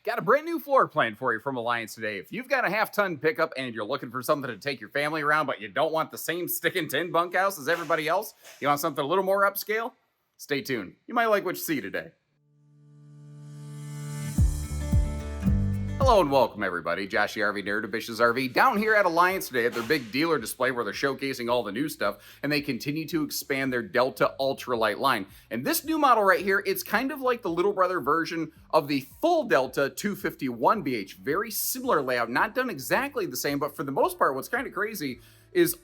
Got a brand new floor plan for you from Alliance today. If you've got a half-ton pickup and you're looking for something to take your family around, but you don't want the same stick and tin bunkhouse as everybody else, you want something a little more upscale? Stay tuned. You might like what you see today. Hello and welcome, everybody. Josh the RV Nerd of Bish's RV down here at Alliance today at their big dealer display where they're showcasing all the new stuff, and they continue to expand their Delta Ultralight line. And this new model right here, it's kind of like the little brother version of the full Delta 251 BH. Very similar layout, not done exactly the same, but for the most part, what's kind of crazy is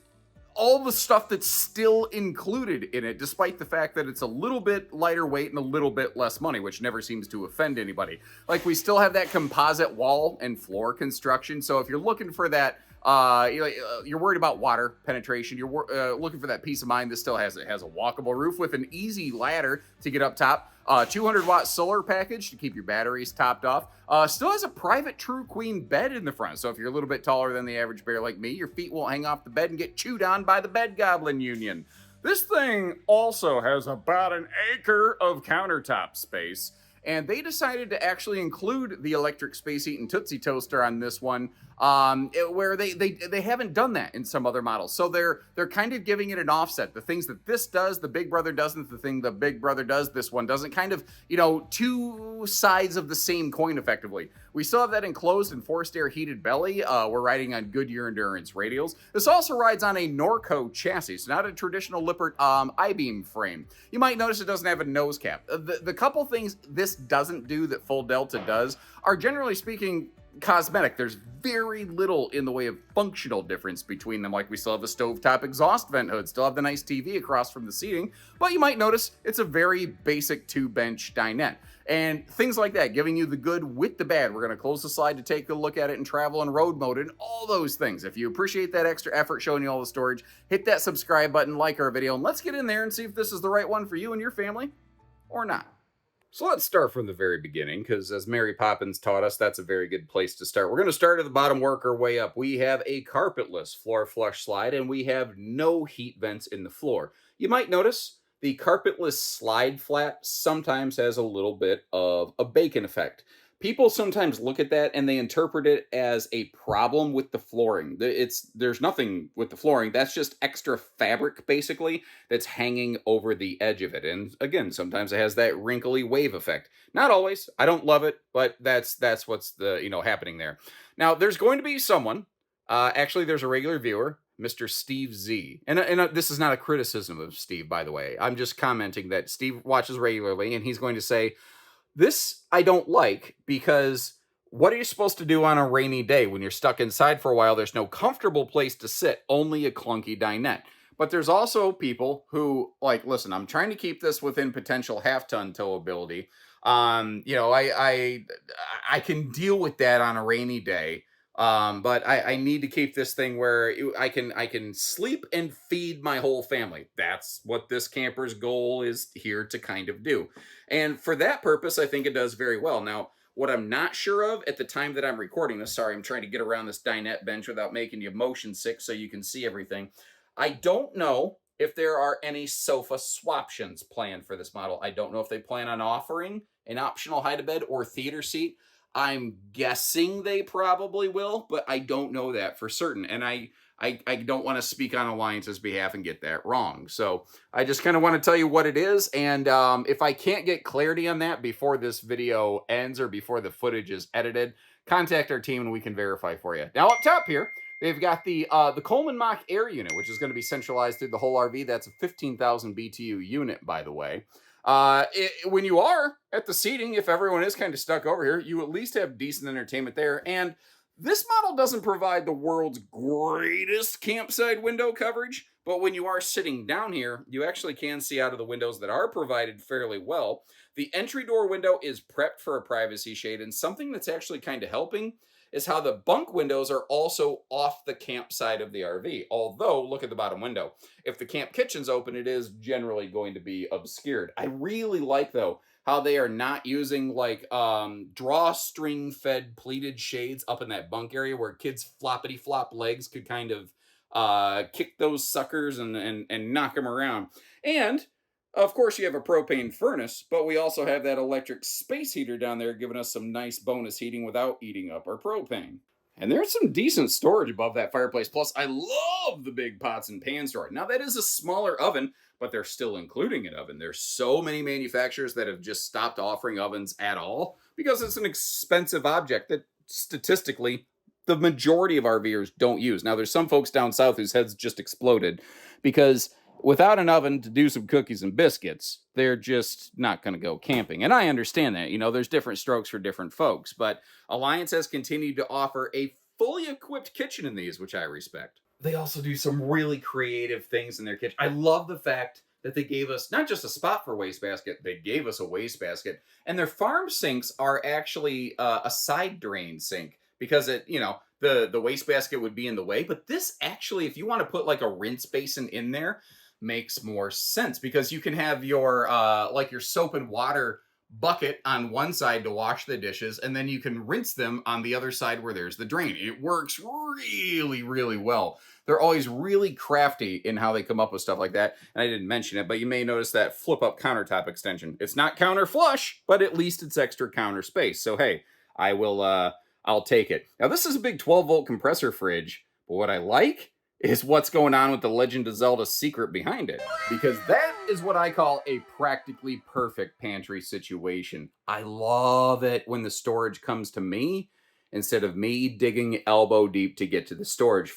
all the stuff that's still included in it, despite the fact that it's a little bit lighter weight and a little bit less money, which never seems to offend anybody. Like, we still have that composite wall and floor construction, so if you're looking for that, you're worried about water penetration, you're looking for that peace of mind, this still has a walkable roof with an easy ladder to get up top. 200-watt solar package to keep your batteries topped off. Still has a private True Queen bed in the front, so if you're a little bit taller than the average bear like me, your feet won't hang off the bed and get chewed on by the bed goblin union. This thing also has about an acre of countertop space, and they decided to actually include the electric space heating Tootsie Toaster on this one, where they haven't done that in some other models. So they're kind of giving it an offset. The things that this does, the Big Brother doesn't. The thing the Big Brother does, this one doesn't. Kind of, two sides of the same coin, effectively. We still have that enclosed and forced air heated belly. We're riding on Goodyear Endurance radials. This also rides on a Norco chassis, so not a traditional Lippert I-beam frame. You might notice it doesn't have a nose cap. The couple things this doesn't do that full Delta does are, generally speaking, cosmetic. There's very little in the way of functional difference between them. Like, we still have a stovetop exhaust vent hood, still have the nice TV across from the seating, but you might notice it's a very basic 2-bench dinette. And things like that, giving you the good with the bad. We're going to close the slide to take a look at it and travel in road mode and all those things. If you appreciate that extra effort showing you all the storage, hit that subscribe button, like our video, and let's get in there and see if this is the right one for you and your family or not. So let's start from the very beginning, because as Mary Poppins taught us, that's a very good place to start. We're going to start at the bottom, work our way up. We have a carpetless floor flush slide, and we have no heat vents in the floor. You might notice the carpetless slide flat sometimes has a little bit of a bacon effect. People sometimes look at that and they interpret it as a problem with the flooring. There's nothing with the flooring. That's just extra fabric, basically, that's hanging over the edge of it. And again, sometimes it has that wrinkly wave effect. Not always. I don't love it, but that's what's happening there. Now, there's going to be someone. Actually, there's a regular viewer, Mr. Steve Z. And this is not a criticism of Steve, by the way. I'm just commenting that Steve watches regularly, and he's going to say, this I don't like, because what are you supposed to do on a rainy day when you're stuck inside for a while? There's no comfortable place to sit, only a clunky dinette. But there's also people who, like, listen, I'm trying to keep this within potential half-ton towability. I can deal with that on a rainy day. But I need to keep this thing where I can sleep and feed my whole family. That's what this camper's goal is here to kind of do. And for that purpose, I think it does very well. Now, what I'm not sure of at the time that I'm recording this, sorry, I'm trying to get around this dinette bench without making you motion sick so you can see everything. I don't know if there are any sofa swaptions planned for this model. I don't know if they plan on offering an optional hide-a-bed or theater seat. I'm guessing they probably will, but I don't know that for certain. And I don't want to speak on Alliance's behalf and get that wrong. So I just kind of want to tell you what it is. And if I can't get clarity on that before this video ends or before the footage is edited, contact our team and we can verify for you. Now, up top here, they've got the Coleman Mach Air Unit, which is going to be centralized through the whole RV. That's a 15,000 BTU unit, by the way. When you are at the seating, if everyone is kind of stuck over here, you at least have decent entertainment there. And this model doesn't provide the world's greatest campsite window coverage, but when you are sitting down here, you actually can see out of the windows that are provided fairly well. The entry door window is prepped for a privacy shade, and something that's actually kind of helping is how the bunk windows are also off the campside of the RV. Although, look at the bottom window. If the camp kitchen's open, it is generally going to be obscured. I really like, though, how they are not using like drawstring fed pleated shades up in that bunk area where kids' floppity flop legs could kind of kick those suckers and knock them around. And Of course, you have a propane furnace, but we also have that electric space heater down there giving us some nice bonus heating without eating up our propane. And there's some decent storage above that fireplace. Plus, I love the big pots and pans storage. Now, that is a smaller oven, but they're still including an oven. There's so many manufacturers that have just stopped offering ovens at all because it's an expensive object that statistically the majority of RVers don't use. Now, there's some folks down south whose heads just exploded because without an oven to do some cookies and biscuits, they're just not going to go camping. And I understand that. There's different strokes for different folks. But Alliance has continued to offer a fully equipped kitchen in these, which I respect. They also do some really creative things in their kitchen. I love the fact that they gave us not just a spot for wastebasket, they gave us a wastebasket. And their farm sinks are actually a side drain sink because the wastebasket would be in the way. But this actually, if you want to put like a rinse basin in there, makes more sense because you can have your your soap and water bucket on one side to wash the dishes, and then you can rinse them on the other side where there's the drain. It works really, really well. They're always really crafty in how they come up with stuff like that. And I didn't mention it, but you may notice that flip-up countertop extension. It's not counter flush, but at least it's extra counter space. So hey, I'll take it. Now this is a big 12-volt compressor fridge, but what I like is what's going on with the Legend of Zelda secret behind it. Because that is what I call a practically perfect pantry situation. I love it when the storage comes to me instead of me digging elbow deep to get to the storage.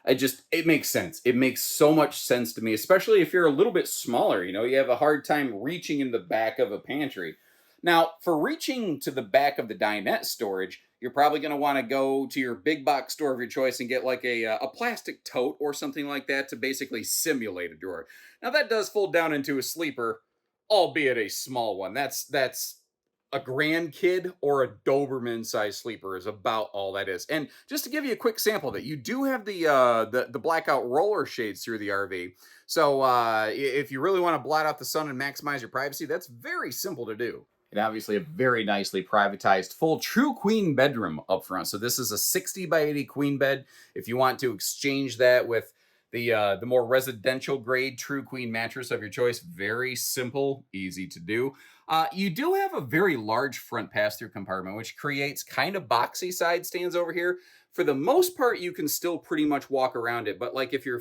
It makes sense. It makes so much sense to me, especially if you're a little bit smaller. You have a hard time reaching in the back of a pantry. Now, for reaching to the back of the dinette storage, you're probably going to want to go to your big box store of your choice and get like a plastic tote or something like that to basically simulate a drawer. Now, that does fold down into a sleeper, albeit a small one. That's a grandkid or a Doberman-sized sleeper is about all that is. And just to give you a quick sample of it, you do have the blackout roller shades through the RV. So if you really want to blot out the sun and maximize your privacy, that's very simple to do. And obviously a very nicely privatized full true queen bedroom up front. So this is a 60 by 80 queen bed. If you want to exchange that with the more residential grade true queen mattress of your choice, very simple, easy to do. You do have a very large front pass-through compartment, which creates kind of boxy side stands over here. For the most part, you can still pretty much walk around it. But like if you're,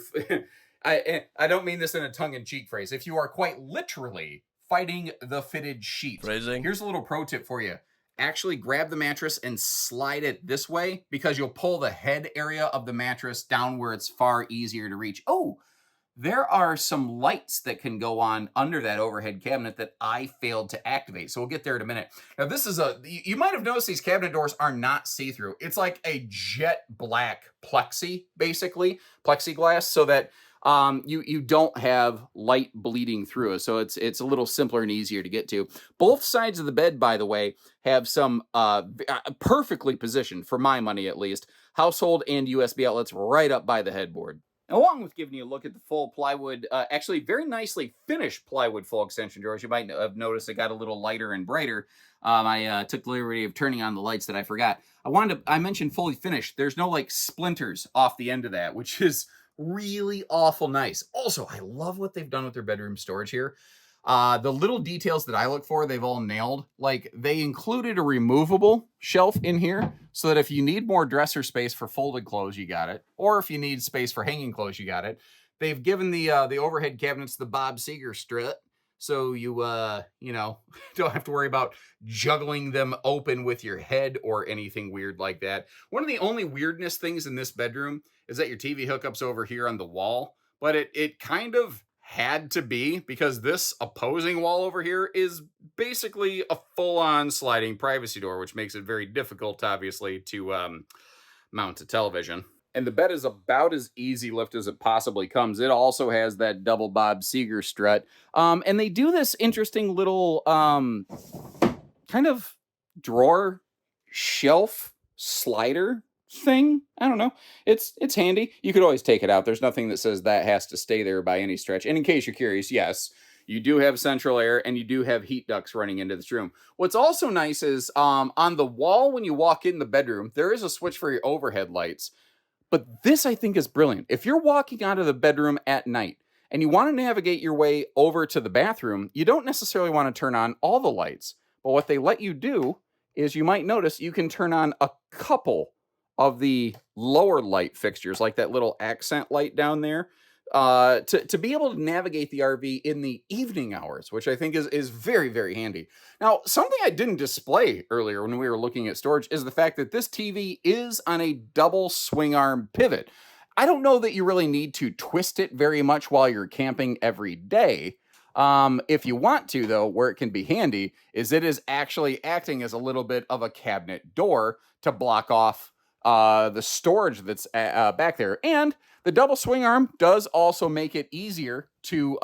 I don't mean this in a tongue-in-cheek phrase. If you are quite literally fighting the fitted sheet, Phrasing. Here's a little pro tip for you. Actually grab the mattress and slide it this way because you'll pull the head area of the mattress down where it's far easier to reach. Oh, there are some lights that can go on under that overhead cabinet that I failed to activate. So we'll get there in a minute. Now this is you might have noticed these cabinet doors are not see-through. It's like a jet black plexiglass, so that you don't have light bleeding through it. So it's a little simpler and easier to get to. Both sides of the bed, by the way, have some perfectly positioned, for my money at least, household and USB outlets right up by the headboard. Along with giving you a look at the full plywood, actually very nicely finished plywood full extension drawers. You might have noticed it got a little lighter and brighter. I took the liberty of turning on the lights that I forgot. I mentioned fully finished. There's no like splinters off the end of that, which is really awful nice. Also, I love what they've done with their bedroom storage here. The little details that I look for, they've all nailed. Like they included a removable shelf in here so that if you need more dresser space for folded clothes, you got it. Or if you need space for hanging clothes, you got it. They've given the overhead cabinets the Bob Seger strut. So you don't have to worry about juggling them open with your head or anything weird like that. One of the only weirdness things in this bedroom is that your TV hookup's over here on the wall, but it kind of had to be because this opposing wall over here is basically a full-on sliding privacy door, which makes it very difficult, obviously, to mount a television. And the bed is about as easy lift as it possibly comes. It also has that double Bob Seger strut. And they do this interesting little kind of drawer shelf slider thing. I don't know. It's handy. You could always take it out. There's nothing that says that has to stay there by any stretch. And in case you're curious, yes, you do have central air and you do have heat ducts running into this room. What's also nice is on the wall when you walk in the bedroom, there is a switch for your overhead lights. But this, I think, is brilliant. If you're walking out of the bedroom at night and you want to navigate your way over to the bathroom, you don't necessarily want to turn on all the lights. But what they let you do is you might notice you can turn on a couple of the lower light fixtures, like that little accent light down there, to be able to navigate the RV in the evening hours, which I think is very, very handy. Now, something I didn't display earlier when we were looking at storage is the fact that this TV is on a double swing arm pivot. I don't know that you really need to twist it very much while you're camping every day. If you want to, though, where it can be handy is it is actually acting as a little bit of a cabinet door to block off the storage that's back there. And the double swing arm does also make it easier to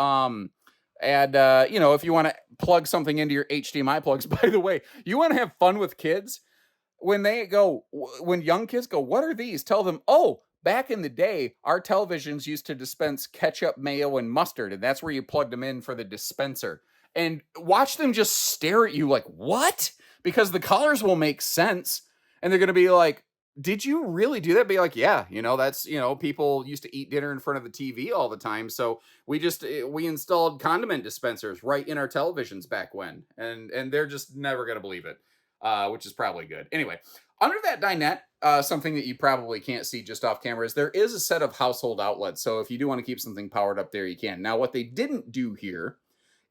add, if you want to plug something into your HDMI plugs. By the way, you want to have fun with kids when young kids go, what are these? Tell them, oh, back in the day, our televisions used to dispense ketchup, mayo, and mustard, and that's where you plugged them in for the dispenser. And watch them just stare at you like, what? Because the colors will make sense, and they're going to be like, did you really do that? Be like, yeah, that's, people used to eat dinner in front of the TV all the time, so we installed condiment dispensers right in our televisions back when, and they're just never going to believe it, which is probably good. Anyway, under that dinette, something that you probably can't see just off camera is there is a set of household outlets. So if you do want to keep something powered up there, you can. Now, what they didn't do here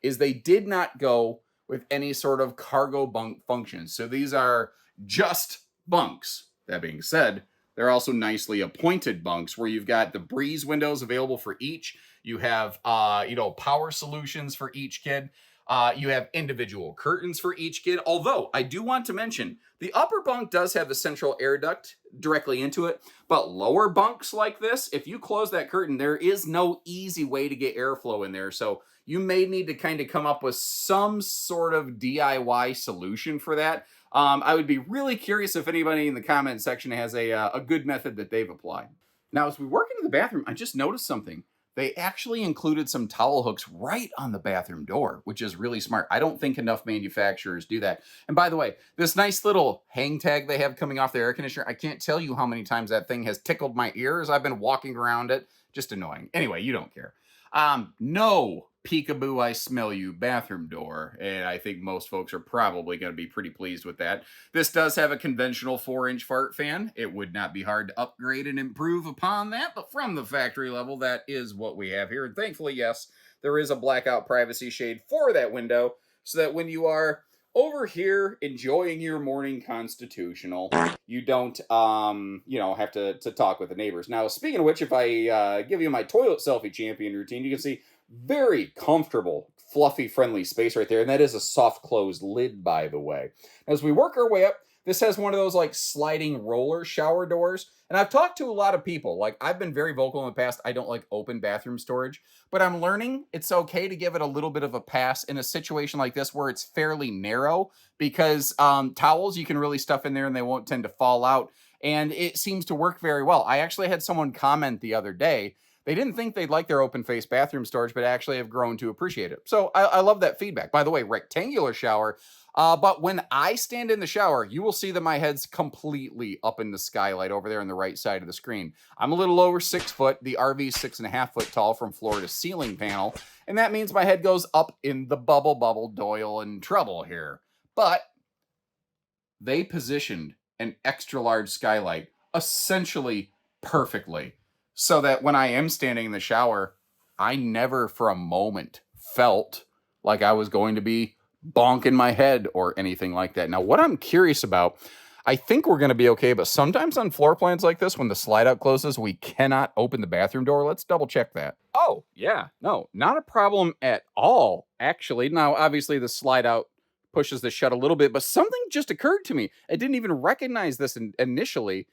is they did not go with any sort of cargo bunk functions. So these are just bunks. That being said, they're also nicely appointed bunks where you've got the breeze windows available for each. You have, power solutions for each kid. You have individual curtains for each kid. Although I do want to mention the upper bunk does have the central air duct directly into it, but lower bunks like this, if you close that curtain, there is no easy way to get airflow in there. So you may need to kind of come up with some sort of DIY solution for that. I would be really curious if anybody in the comment section has a good method that they've applied. Now, as we work into the bathroom, I just noticed something. They actually included some towel hooks right on the bathroom door, which is really smart. I don't think enough manufacturers do that. And by the way, this nice little hang tag they have coming off the air conditioner, I can't tell you how many times that thing has tickled my ears. I've been walking around it. Just annoying. Anyway, you don't care. No peekaboo, I smell you bathroom door. And I think most folks are probably going to be pretty pleased with that. This does have a conventional 4-inch fart fan. It would not be hard to upgrade and improve upon that, but from the factory level, that is what we have here. And thankfully, yes, there is a blackout privacy shade for that window so that when you are over here enjoying your morning constitutional, you don't, have to talk with the neighbors. Now, speaking of which, if I give you my toilet selfie champion routine, you can see very comfortable, fluffy, friendly space right there. And that is a soft closed lid, by the way. As we work our way up, this has one of those like sliding roller shower doors. And I've talked to a lot of people. Like, I've been very vocal in the past. I don't like open bathroom storage, but I'm learning it's okay to give it a little bit of a pass in a situation like this where it's fairly narrow, because towels you can really stuff in there and they won't tend to fall out. And it seems to work very well. I actually had someone comment the other day. They didn't think they'd like their open face bathroom storage, but actually have grown to appreciate it. So I love that feedback. By the way, rectangular shower. But when I stand in the shower, you will see that my head's completely up in the skylight over there on the right side of the screen. I'm a little over 6 foot. The RV's 6.5 foot tall from floor to ceiling panel. And that means my head goes up in the bubble Doyle and trouble here. But they positioned an extra large skylight essentially perfectly, so that when I am standing in the shower, I never for a moment felt like I was going to be bonking my head or anything like that. Now, what I'm curious about, I think we're going to be okay, but sometimes on floor plans like this, when the slide out closes, we cannot open the bathroom door. Let's double check that. Oh, yeah, no, not a problem at all, actually. Now, obviously, the slide out pushes the shut a little bit, but something just occurred to me. I didn't even recognize this initially.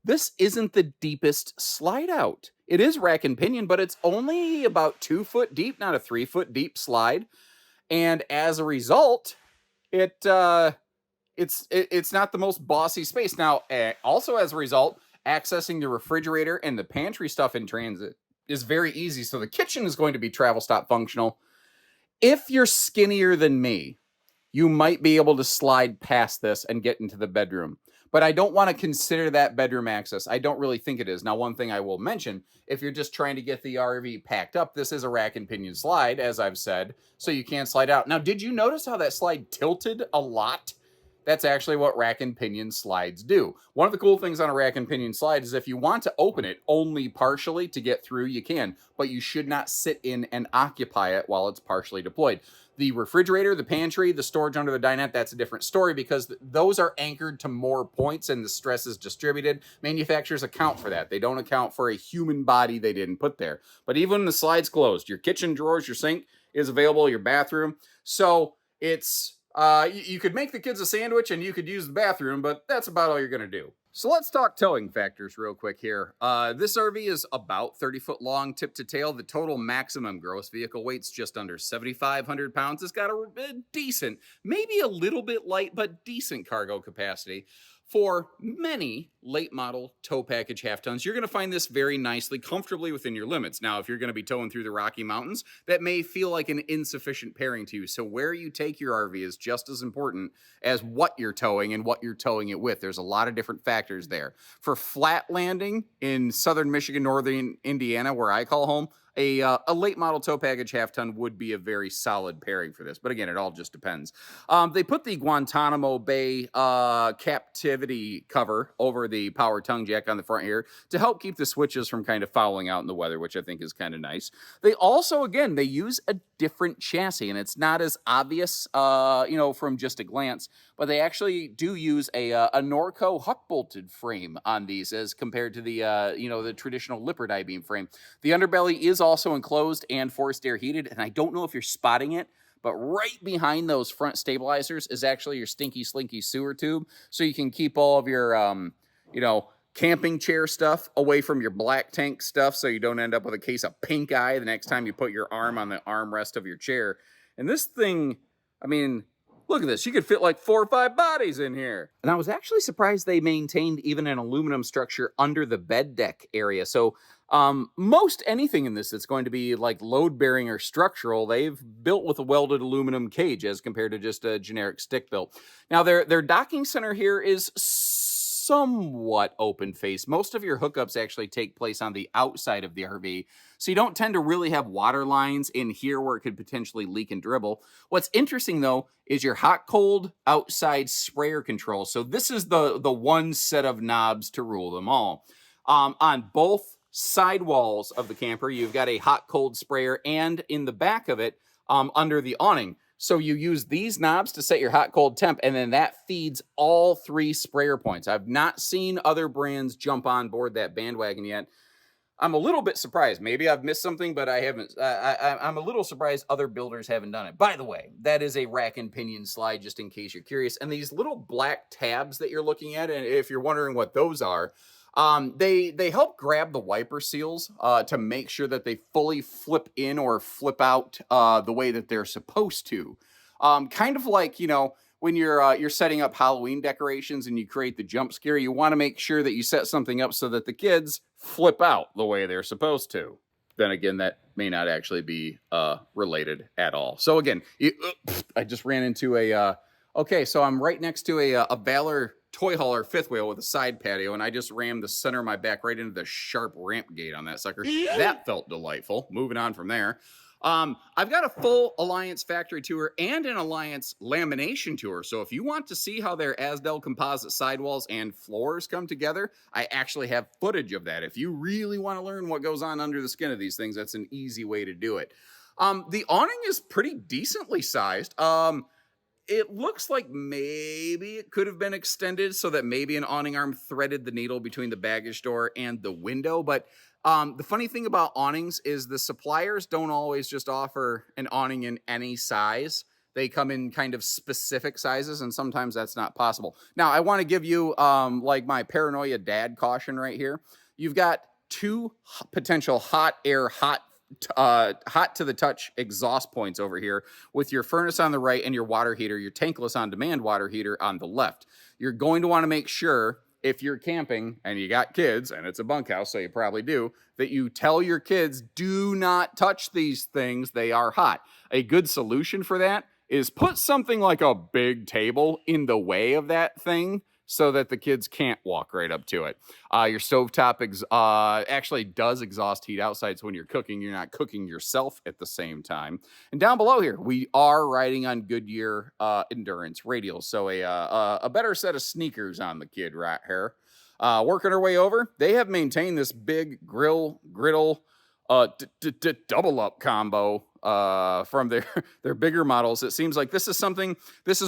This isn't the deepest slide out. It is rack and pinion, but it's only about 2 foot deep, not a 3 foot deep slide. And as a result, it's not the most bossy space. Now, also as a result, accessing the refrigerator and the pantry stuff in transit is very easy. So the kitchen is going to be travel stop functional. If you're skinnier than me, you might be able to slide past this and get into the bedroom. but I don't want to consider that bedroom access. I don't really think it is. Now, one thing I will mention, if you're just trying to get the RV packed up, this is a rack and pinion slide, as I've said, so you can't slide out. Now, did you notice how that slide tilted a lot? That's actually what rack and pinion slides do. One of the cool things on a rack and pinion slide is if you want to open it only partially to get through, you can, but you should not sit in and occupy it while it's partially deployed. The refrigerator, the pantry, the storage under the dinette, that's a different story because those are anchored to more points and the stress is distributed. Manufacturers account for that. They don't account for a human body they didn't put there. But even when the slide's closed, your kitchen drawers, your sink is available, your bathroom. So it's... you could make the kids a sandwich and you could use the bathroom, but that's about all you're going to do. So let's talk towing factors real quick here. This RV is about 30 foot long, tip to tail. The total maximum gross vehicle weight's just under 7,500 pounds. It's got a decent, maybe a little bit light, but decent cargo capacity. For many late model tow package half tons, you're going to find this very nicely, comfortably within your limits. Now, if you're going to be towing through the Rocky Mountains, that may feel like an insufficient pairing to you. So where you take your RV is just as important as what you're towing and what you're towing it with. There's a lot of different factors there. For flat landing in southern Michigan, northern Indiana, where I call home, a late model tow package half ton would be a very solid pairing for this. But again, it all just depends. They put the Guantanamo Bay captivity cover over the power tongue jack on the front here to help keep the switches from kind of fouling out in the weather, which I think is kind of nice. They also, again, they use a different chassis, and it's not as obvious, from just a glance, but they actually do use a Norco huck-bolted frame on these as compared to the, the traditional Lippert I-beam frame. The underbelly is also enclosed and forced air heated, and I don't know if you're spotting it, but right behind those front stabilizers is actually your stinky slinky sewer tube, so you can keep all of your, camping chair stuff away from your black tank stuff so you don't end up with a case of pink eye the next time you put your arm on the armrest of your chair. And this thing, look at this. You could fit like 4 or 5 bodies in here. And I was actually surprised they maintained even an aluminum structure under the bed deck area. So most anything in this that's going to be like load bearing or structural, they've built with a welded aluminum cage as compared to just a generic stick built. Now their docking center here is somewhat open face. Most of your hookups actually take place on the outside of the RV, so you don't tend to really have water lines in here where it could potentially leak and dribble. What's interesting though is your hot cold outside sprayer control. So this is the one set of knobs to rule them all. On both side walls of the camper, you've got a hot cold sprayer, and in the back of it, under the awning. So you use these knobs to set your hot cold temp, and then that feeds all 3 sprayer points. I've not seen other brands jump on board that bandwagon yet. I'm a little bit surprised. Maybe I've missed something, but I haven't. I'm a little surprised other builders haven't done it. By the way, that is a rack and pinion slide, just in case you're curious. And these little black tabs that you're looking at, and if you're wondering what those are, they help grab the wiper seals to make sure that they fully flip in or flip out the way that they're supposed to. Kind of like, when you're setting up Halloween decorations and you create the jump scare, you want to make sure that you set something up so that the kids flip out the way they're supposed to. Then again, that may not actually be related at all. So again, I just ran into so I'm right next to a Valor toy hauler fifth wheel with a side patio, and I just rammed the center of my back right into the sharp ramp gate on that sucker. That felt delightful. Moving on from there. I've got a full Alliance factory tour and an Alliance lamination tour. So if you want to see how their Asdel composite sidewalls and floors come together, I actually have footage of that. If you really want to learn what goes on under the skin of these things, that's an easy way to do it. The awning is pretty decently sized. It looks like maybe it could have been extended so that maybe an awning arm threaded the needle between the baggage door and the window. But the funny thing about awnings is the suppliers don't always just offer an awning in any size. They come in kind of specific sizes, and sometimes that's not possible. Now, I want to give you like my paranoia dad caution right here. You've got 2 potential hot to the touch exhaust points over here with your furnace on the right and your water heater, your tankless on demand water heater on the left. You're going to want to make sure, if you're camping and you got kids, and it's a bunkhouse, so you probably do, that you tell your kids, do not touch these things, they are hot. A good solution for that is put something like a big table in the way of that thing so that the kids can't walk right up to it. Your stovetop actually does exhaust heat outside, so when you're cooking, you're not cooking yourself at the same time. And down below here, we are riding on Goodyear endurance radials, so a better set of sneakers on the kid right here. Working our way over, they have maintained this big griddle double up combo from their bigger models. It seems like this is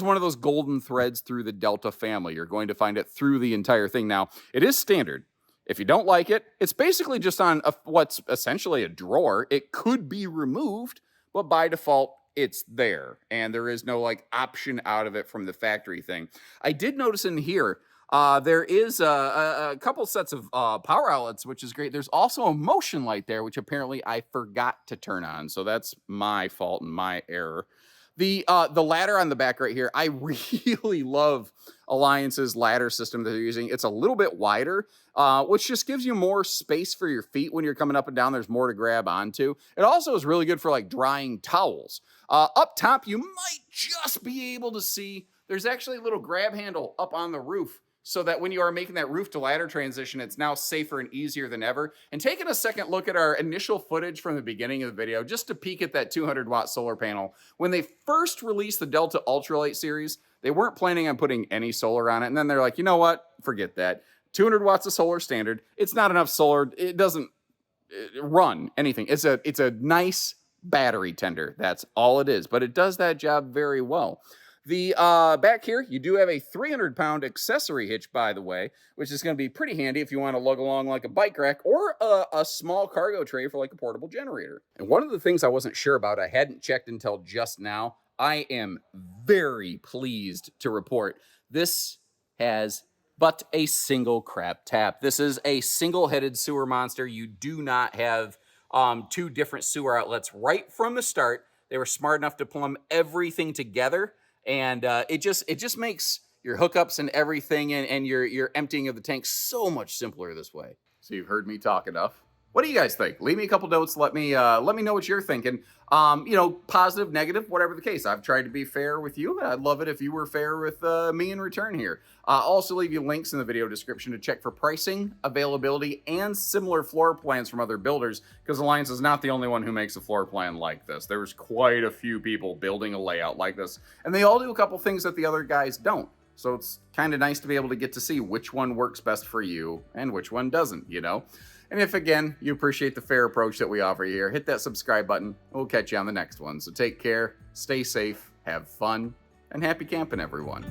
one of those golden threads through the Delta family. You're going to find it through the entire thing. Now, it is standard. If you don't like it, it's basically just on what's essentially a drawer. It could be removed, but by default, it's there. And there is no like option out of it from the factory thing. I did notice in here, there is a couple sets of power outlets, which is great. There's also a motion light there, which apparently I forgot to turn on. So that's my fault and my error. The ladder on the back right here, I really love Alliance's ladder system that they're using. It's a little bit wider, which just gives you more space for your feet when you're coming up and down. There's more to grab onto. It also is really good for like drying towels. Up top, you might just be able to see there's actually a little grab handle up on the roof, so that when you are making that roof to ladder transition, it's now safer and easier than ever. And taking a second look at our initial footage from the beginning of the video, just to peek at that 200-watt solar panel. When they first released the Delta Ultralight series, they weren't planning on putting any solar on it. And then they're like, you know what? Forget that. 200 watts of solar standard. It's not enough solar. It doesn't run anything. It's a nice battery tender. That's all it is. But it does that job very well. The back here, you do have a 300-pound accessory hitch, by the way, which is going to be pretty handy if you want to lug along like a bike rack or a small cargo tray for like a portable generator. And one of the things I wasn't sure about, I hadn't checked until just now, I am very pleased to report this has but a single crap tap. This is a single-headed sewer monster. You do not have two different sewer outlets right from the start. They were smart enough to plumb everything together. And it just makes your hookups and everything and your emptying of the tank so much simpler this way. So you've heard me talk enough. What do you guys think? Leave me a couple notes. Let me know what you're thinking. Positive, negative, whatever the case. I've tried to be fair with you. I'd love it if you were fair with me in return here. Also leave you links in the video description to check for pricing, availability, and similar floor plans from other builders, because Alliance is not the only one who makes a floor plan like this. There's quite a few people building a layout like this, and they all do a couple things that the other guys don't. So it's kind of nice to be able to get to see which one works best for you and which one doesn't, you know? And if, again, you appreciate the fair approach that we offer here, hit that subscribe button. We'll catch you on the next one. So take care, stay safe, have fun, and happy camping, everyone.